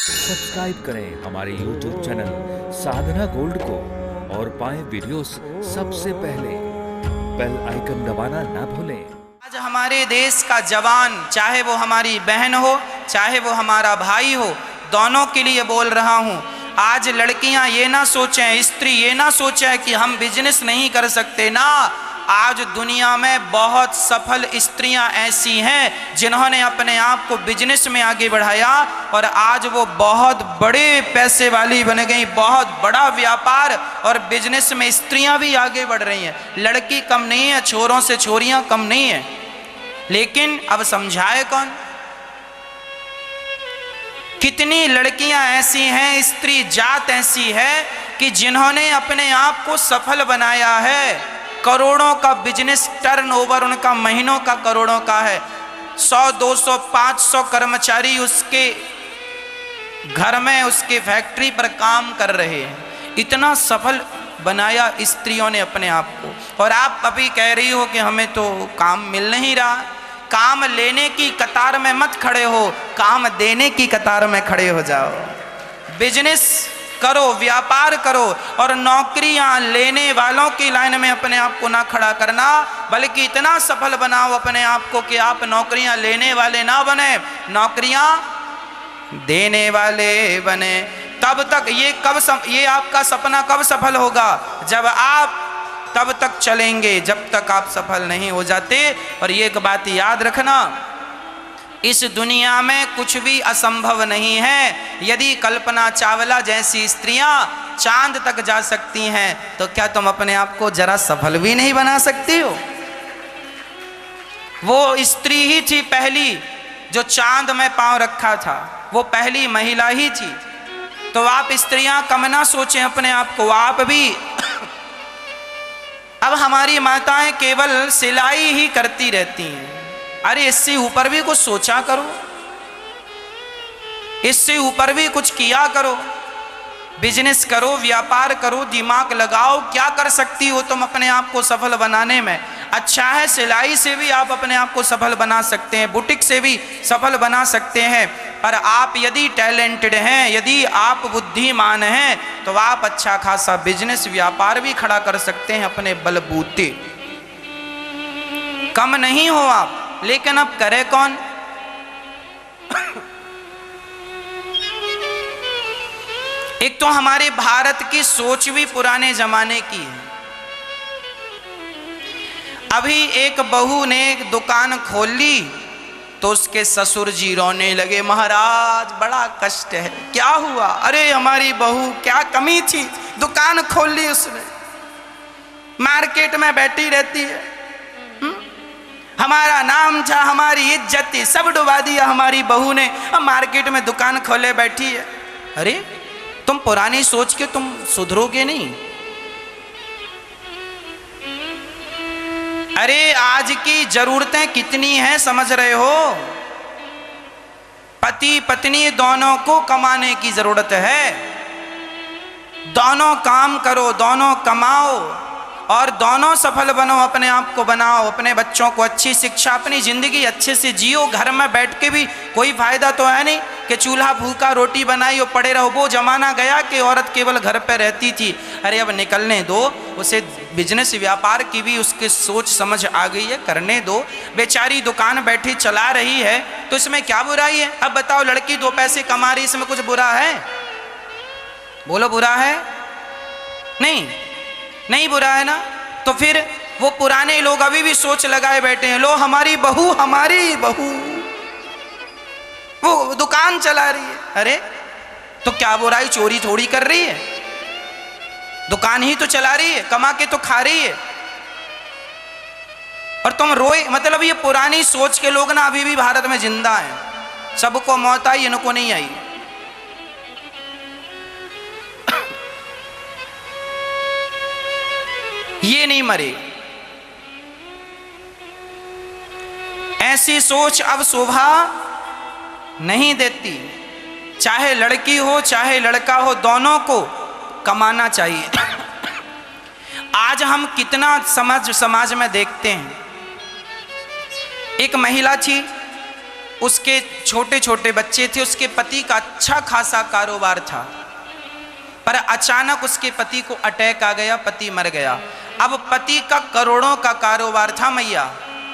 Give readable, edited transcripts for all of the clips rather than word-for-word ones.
Subscribe करें हमारे YouTube channel साधना gold को और पाएं वीडियोस सबसे पहले। बेल आइकन दबाना ना भूलें। आज हमारे देश का जवान, चाहे वो हमारी बहन हो चाहे वो हमारा भाई हो, दोनों के लिए बोल रहा हूँ। आज लड़कियां ये ना सोचें, स्त्री ये ना सोचें कि हम बिजनेस नहीं कर सकते ना। आज दुनिया में बहुत सफल स्त्रियां ऐसी हैं जिन्होंने अपने आप को बिजनेस में आगे बढ़ाया और आज वो बहुत बड़े पैसे वाली बन गई। बहुत बड़ा व्यापार और बिजनेस में स्त्रियां भी आगे बढ़ रही हैं। लड़की कम नहीं है, छोरों से छोरियां कम नहीं है। लेकिन अब समझाए कौन? कितनी लड़कियां ऐसी हैं, स्त्री जात ऐसी है कि जिन्होंने अपने आप को सफल बनाया है। करोड़ों का बिजनेस टर्नओवर उनका महीनों का करोड़ों का है। 100, 200, 500 कर्मचारी उसके घर में, उसके फैक्ट्री पर काम कर रहे हैं। इतना सफल बनाया स्त्रियों ने अपने आप को। और आप अभी कह रही हो कि हमें तो काम मिल नहीं रहा। काम लेने की कतार में मत खड़े हो, काम देने की कतार में खड़े हो जाओ। बिजनेस करो, व्यापार करो और नौकरियां लेने वालों की लाइन में अपने आप को ना खड़ा करना, बल्कि इतना सफल बनाओ अपने आप को कि आप नौकरियां लेने वाले ना बने, नौकरियां देने वाले बने। तब तक ये आपका सपना कब सफल होगा? जब आप तब तक चलेंगे जब तक आप सफल नहीं हो जाते। और ये एक बात याद रखना, इस दुनिया में कुछ भी असंभव नहीं है। यदि कल्पना चावला जैसी स्त्रियां चांद तक जा सकती हैं तो क्या तुम अपने आप को जरा सफल भी नहीं बना सकती हो? वो स्त्री ही थी पहली जो चांद में पांव रखा था, वो पहली महिला ही थी। तो आप स्त्रियां कम ना सोचें अपने आप को, आप भी। अब हमारी माताएं केवल सिलाई ही करती रहती हैं। अरे इससे ऊपर भी कुछ सोचा करो, इससे ऊपर भी कुछ किया करो। बिजनेस करो, व्यापार करो, दिमाग लगाओ। क्या कर सकती हो तुम अपने आप को सफल बनाने में? अच्छा है, सिलाई से भी आप अपने आप को सफल बना सकते हैं, बुटीक से भी सफल बना सकते हैं। पर आप यदि टैलेंटेड हैं, यदि आप बुद्धिमान हैं, तो आप अच्छा खासा बिजनेस व्यापार भी खड़ा कर सकते हैं अपने बलबूते। कम नहीं हो आप, लेकिन अब करे कौन? एक तो हमारे भारत की सोच भी पुराने जमाने की है। अभी एक बहू ने एक दुकान खोल ली तो उसके ससुर जी रोने लगे, महाराज बड़ा कष्ट है। क्या हुआ? अरे हमारी बहू, क्या कमी थी, दुकान खोल ली उसने, मार्केट में बैठी रहती है, हमारा नाम था, हमारी इज्जत थी, सब डुबा दिया हमारी बहू ने, अब मार्केट में दुकान खोले बैठी है। अरे तुम पुरानी सोच के तुम सुधरोगे नहीं। अरे आज की जरूरतें कितनी हैं समझ रहे हो? पति पत्नी दोनों को कमाने की जरूरत है। दोनों काम करो, दोनों कमाओ और दोनों सफल बनो, अपने आप को बनाओ, अपने बच्चों को अच्छी शिक्षा, अपनी जिंदगी अच्छे से जियो। घर में बैठ के भी कोई फायदा तो है नहीं कि चूल्हा फूका, रोटी बनाई और पड़े रहो। वो जमाना गया कि औरत केवल घर पे रहती थी। अरे अब निकलने दो उसे, बिजनेस व्यापार की भी उसकी सोच समझ आ गई है, करने दो। बेचारी दुकान बैठी चला रही है तो इसमें क्या बुराई है? अब बताओ, लड़की 2 पैसे कमा रही, इसमें कुछ बुरा है? बोलो, बुरा है? नहीं बुरा है ना। तो फिर वो पुराने लोग अभी भी सोच लगाए बैठे हैं, लो हमारी बहू, हमारी बहू वो दुकान चला रही है। अरे तो क्या बुराई? चोरी थोड़ी कर रही है, दुकान ही तो चला रही है, कमा के तो खा रही है। और तुम रोए? मतलब ये पुरानी सोच के लोग ना अभी भी भारत में जिंदा हैं। सबको मौत आई, इनको नहीं आई। ये नहीं मरे। ऐसी सोच अब शोभा नहीं देती। चाहे लड़की हो चाहे लड़का हो, दोनों को कमाना चाहिए। आज हम कितना समाज में देखते हैं, एक महिला थी, उसके छोटे छोटे बच्चे थे, उसके पति का अच्छा खासा कारोबार था, पर अचानक उसके पति को अटैक आ गया, पति मर गया। अब पति का करोड़ों का कारोबार था मैया,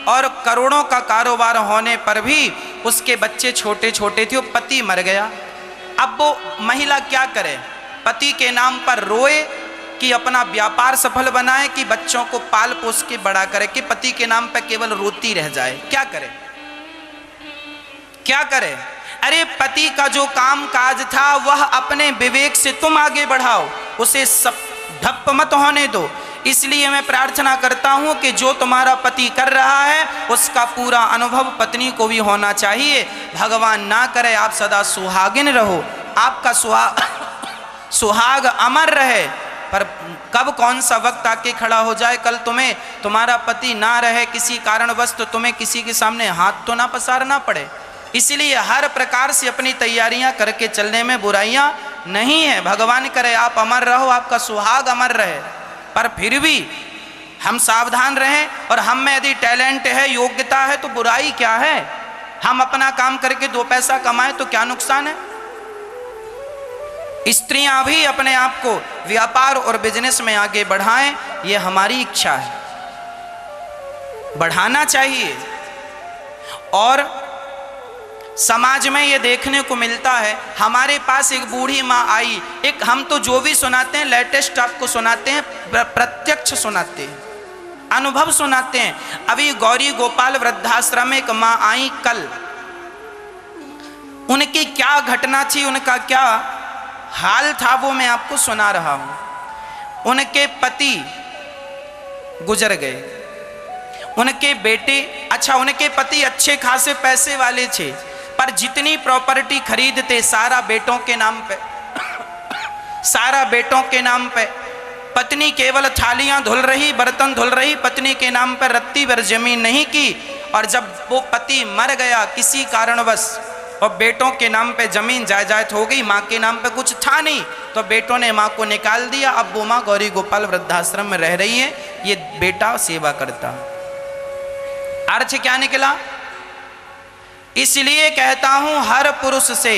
और करोड़ों का कारोबार होने पर भी उसके बच्चे छोटे छोटे थे, वो पति मर गया। अब वो महिला क्या करे, पति के नाम पर रोए कि अपना व्यापार सफल बनाए, कि बच्चों को पाल पोस के बड़ा करे, कि पति के नाम पर केवल रोती रह जाए? क्या करे, क्या करे? अरे पति का जो काम काज था वह अपने विवेक से तुम आगे बढ़ाओ, उसे सब ढप मत होने दो। इसलिए मैं प्रार्थना करता हूं कि जो तुम्हारा पति कर रहा है उसका पूरा अनुभव पत्नी को भी होना चाहिए। भगवान ना करे आप सदा सुहागिन रहो, आपका सुहाग अमर रहे, पर कब कौन सा वक्त आके खड़ा हो जाए, कल तुम्हें तुम्हारा पति ना रहे किसी कारणवश, तो तुम्हें किसी के सामने हाथ तो ना पसारना पड़े। इसलिए हर प्रकार से अपनी तैयारियां करके चलने में बुराइयां नहीं है। भगवान करे आप अमर रहो, आपका सुहाग अमर रहे, पर फिर भी हम सावधान रहें, और हम में यदि टैलेंट है, योग्यता है, तो बुराई क्या है? हम अपना काम करके दो पैसा कमाएं तो क्या नुकसान है? स्त्रियां भी अपने आप को व्यापार और बिजनेस में आगे बढ़ाएं, ये हमारी इच्छा है, बढ़ाना चाहिए। और समाज में ये देखने को मिलता है, हमारे पास एक बूढ़ी माँ आई, एक हम तो जो भी सुनाते हैं लेटेस्ट आपको सुनाते हैं, प्रत्यक्ष सुनाते हैं, अनुभव सुनाते हैं। अभी गौरी गोपाल वृद्धाश्रम में एक माँ आई कल, उनकी क्या घटना थी, उनका क्या हाल था, वो मैं आपको सुना रहा हूं। उनके पति गुजर गए, उनके बेटे, अच्छा उनके पति अच्छे खासे पैसे वाले थे, पर जितनी प्रॉपर्टी खरीदते सारा बेटों के नाम पे सारा बेटों के नाम पे। पत्नी केवल थालियां धुल रही, बर्तन धुल रही, पत्नी के नाम पर रत्ती भर जमीन नहीं की। और जब वो पति मर गया किसी कारणवश और बेटों के नाम पे जमीन जायदाद हो गई, माँ के नाम पे कुछ था नहीं, तो बेटों ने माँ को निकाल दिया। अब वो माँ गौरी गोपाल वृद्धाश्रम में रह रही है, ये बेटा सेवा करता। अर्थ क्या निकला? इसलिए कहता हूं हर पुरुष से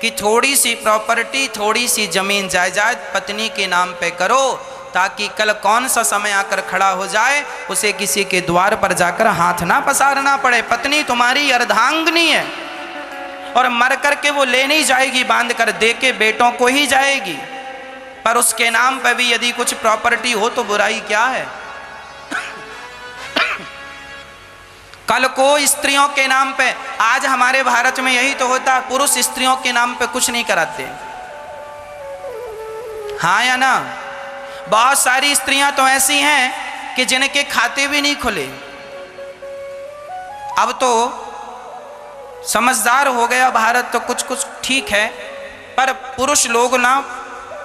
कि थोड़ी सी प्रॉपर्टी, थोड़ी सी जमीन जायदाद पत्नी के नाम पे करो, ताकि कल कौन सा समय आकर खड़ा हो जाए, उसे किसी के द्वार पर जाकर हाथ ना पसारना पड़े। पत्नी तुम्हारी अर्धांगिनी है, और मर कर के वो ले नहीं जाएगी, बांध कर दे के बेटों को ही जाएगी, पर उसके नाम पे भी यदि कुछ प्रॉपर्टी हो तो बुराई क्या है? कल को स्त्रियों के नाम पे, आज हमारे भारत में यही तो होता है, पुरुष स्त्रियों के नाम पे कुछ नहीं कराते, हाँ या ना? बहुत सारी स्त्रियां तो ऐसी हैं कि जिनके खाते भी नहीं खुले। अब तो समझदार हो गया भारत, तो कुछ कुछ ठीक है, पर पुरुष लोग ना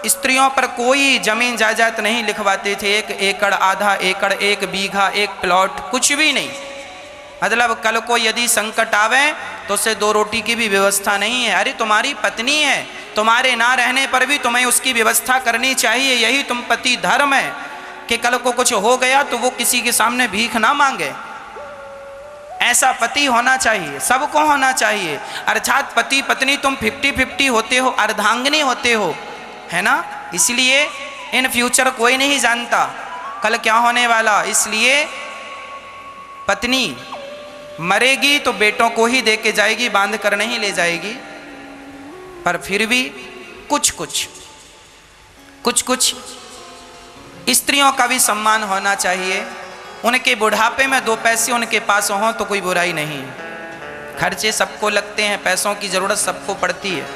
स्त्रियों पर कोई जमीन जायदाद नहीं लिखवाते थे। 1 एकड़, आधा एकड़, 1 बीघा, 1 प्लॉट, कुछ भी नहीं। मतलब कल को यदि संकट आवे तो उसे 2 रोटी की भी व्यवस्था नहीं है। अरे तुम्हारी पत्नी है, तुम्हारे ना रहने पर भी तुम्हें उसकी व्यवस्था करनी चाहिए। यही तुम पति धर्म है कि कल को कुछ हो गया तो वो किसी के सामने भीख ना मांगे। ऐसा पति होना चाहिए, सबको होना चाहिए। अर्थात पति पत्नी तुम 50-50 होते हो, अर्धांगिनी होते हो, है ना? इसलिए इन फ्यूचर कोई नहीं जानता कल क्या होने वाला। इसलिए पत्नी मरेगी तो बेटों को ही दे के जाएगी, बांध कर नहीं ले जाएगी। पर फिर भी कुछ कुछ स्त्रियों का भी सम्मान होना चाहिए। उनके बुढ़ापे में 2 पैसे उनके पास हों तो कोई बुराई नहीं। खर्चे सबको लगते हैं, पैसों की ज़रूरत सबको पड़ती है।